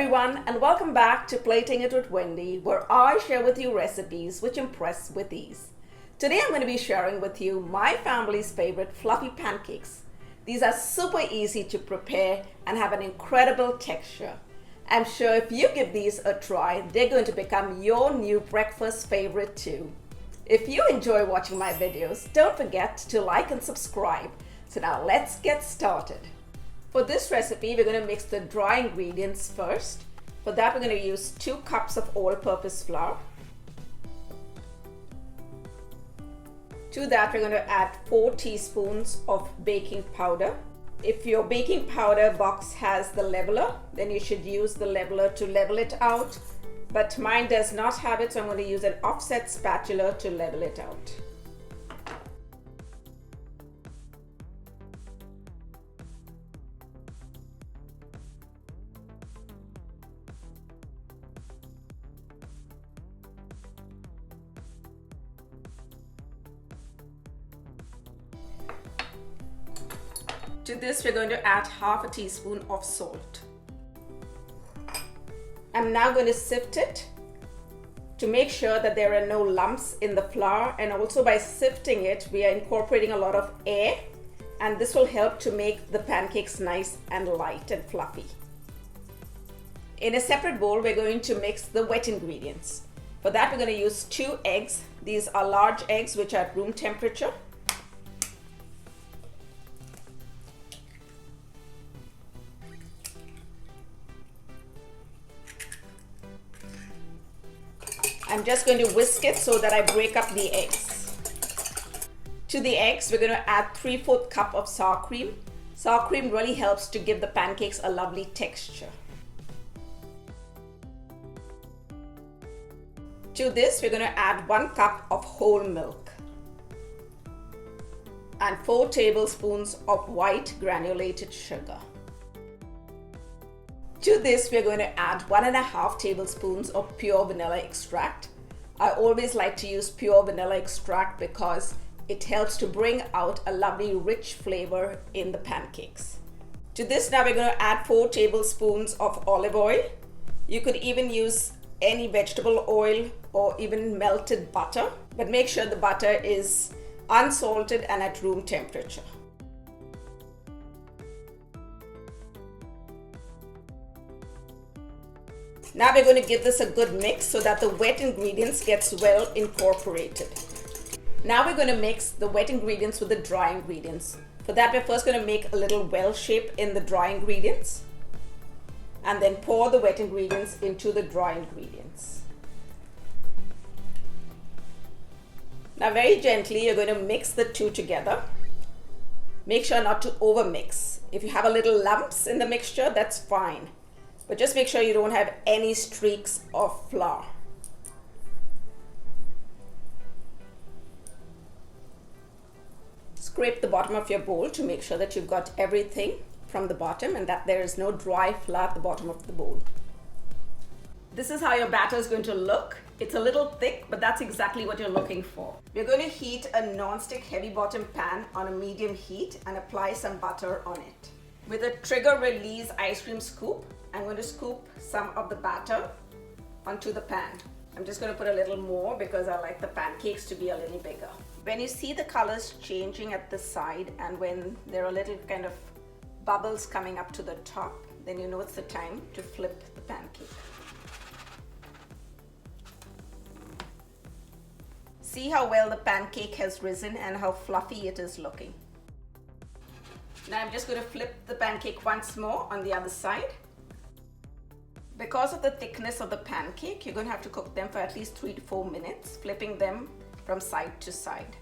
everyone, and welcome back to Plating It with Wendy, where I share with you recipes which impress with ease. Today I'm going to be sharing with you my family's favorite fluffy pancakes. These are super easy to prepare and have an incredible texture. I'm sure if you give these a try, they're going to become your new breakfast favorite too. If you enjoy watching my videos, don't forget to like and subscribe. So now let's get started. For this recipe, we're going to mix the dry ingredients first. For that, we're going to use 2 cups of all-purpose flour. To that, we're going to add 4 teaspoons of baking powder. If your baking powder box has the leveler, then you should use the leveler to level it out. But mine does not have it, so I'm going to use an offset spatula to level it out. To this, we're going to add half a teaspoon of salt. I'm now going to sift it to make sure that there are no lumps in the flour, and also by sifting it, we are incorporating a lot of air, and this will help to make the pancakes nice and light and fluffy. In a separate bowl, we're going to mix the wet ingredients. For that, we're going to use 2 eggs. These are large eggs which are at room temperature. I'm just going to whisk it so that I break up the eggs. To the eggs, we're going to add 3/4 cup of sour cream. Sour cream really helps to give the pancakes a lovely texture. To this, we're going to add 1 cup of whole milk and 4 tablespoons of white granulated sugar. To this, we're going to add 1.5 tablespoons of pure vanilla extract. I always like to use pure vanilla extract because it helps to bring out a lovely rich flavor in the pancakes. To this, now we're going to add 4 tablespoons of olive oil. You could even use any vegetable oil or even melted butter, but make sure the butter is unsalted and at room temperature. Now we're going to give this a good mix so that the wet ingredients gets well incorporated. Now we're going to mix the wet ingredients with the dry ingredients. For that, we're first going to make a little well shape in the dry ingredients and then pour the wet ingredients into the dry ingredients. Now very gently, you're going to mix the two together. Make sure not to over mix. If you have a little lumps in the mixture, that's fine. But just make sure you don't have any streaks of flour. Scrape the bottom of your bowl to make sure that you've got everything from the bottom and that there is no dry flour at the bottom of the bowl. This is how your batter is going to look. It's a little thick, but that's exactly what you're looking for. We're going to heat a non-stick heavy bottom pan on a medium heat and apply some butter on it. With a trigger release ice cream scoop, I'm going to scoop some of the batter onto the pan. I'm just going to put a little more because I like the pancakes to be a little bigger. When you see the colors changing at the side and when there are little kind of bubbles coming up to the top, then you know it's the time to flip the pancake. See how well the pancake has risen and how fluffy it is looking. Now I'm just going to flip the pancake once more on the other side. Because of the thickness of the pancake, you're going to have to cook them for at least 3 to 4 minutes, flipping them from side to side.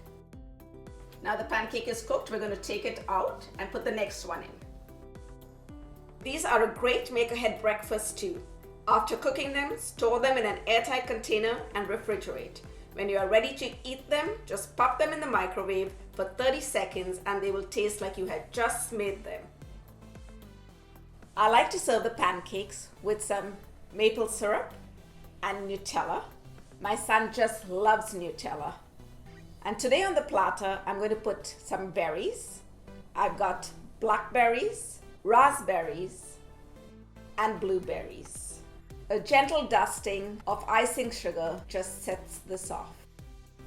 Now the pancake is cooked, we're going to take it out and put the next one in. These are a great make-ahead breakfast too. After cooking them, store them in an airtight container and refrigerate. When you are ready to eat them, just pop them in the microwave for 30 seconds and they will taste like you had just made them. I like to serve the pancakes with some maple syrup and Nutella. My son just loves Nutella. And today on the platter, I'm going to put some berries. I've got blackberries, raspberries, and blueberries. A gentle dusting of icing sugar just sets this off.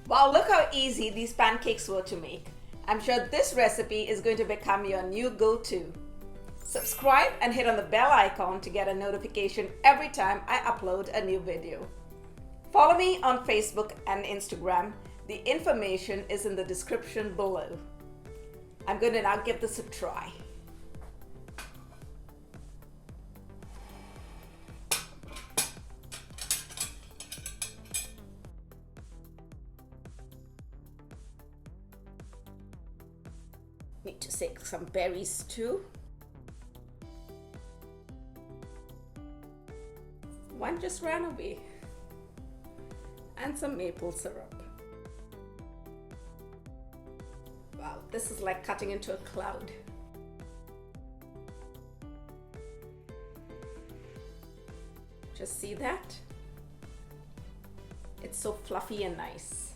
Wow, look how easy these pancakes were to make. I'm sure this recipe is going to become your new go-to. Subscribe and hit on the bell icon to get a notification every time I upload a new video. Follow me on Facebook and Instagram. The information is in the description below. I'm going to now give this a try. Need to shake some berries too. One just ran away. And some maple syrup. Wow, this is like cutting into a cloud. Just see that? It's so fluffy and nice.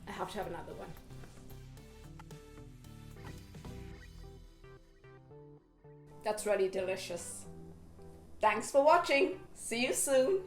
I have to have another one. That's really delicious. Thanks for watching. See you soon.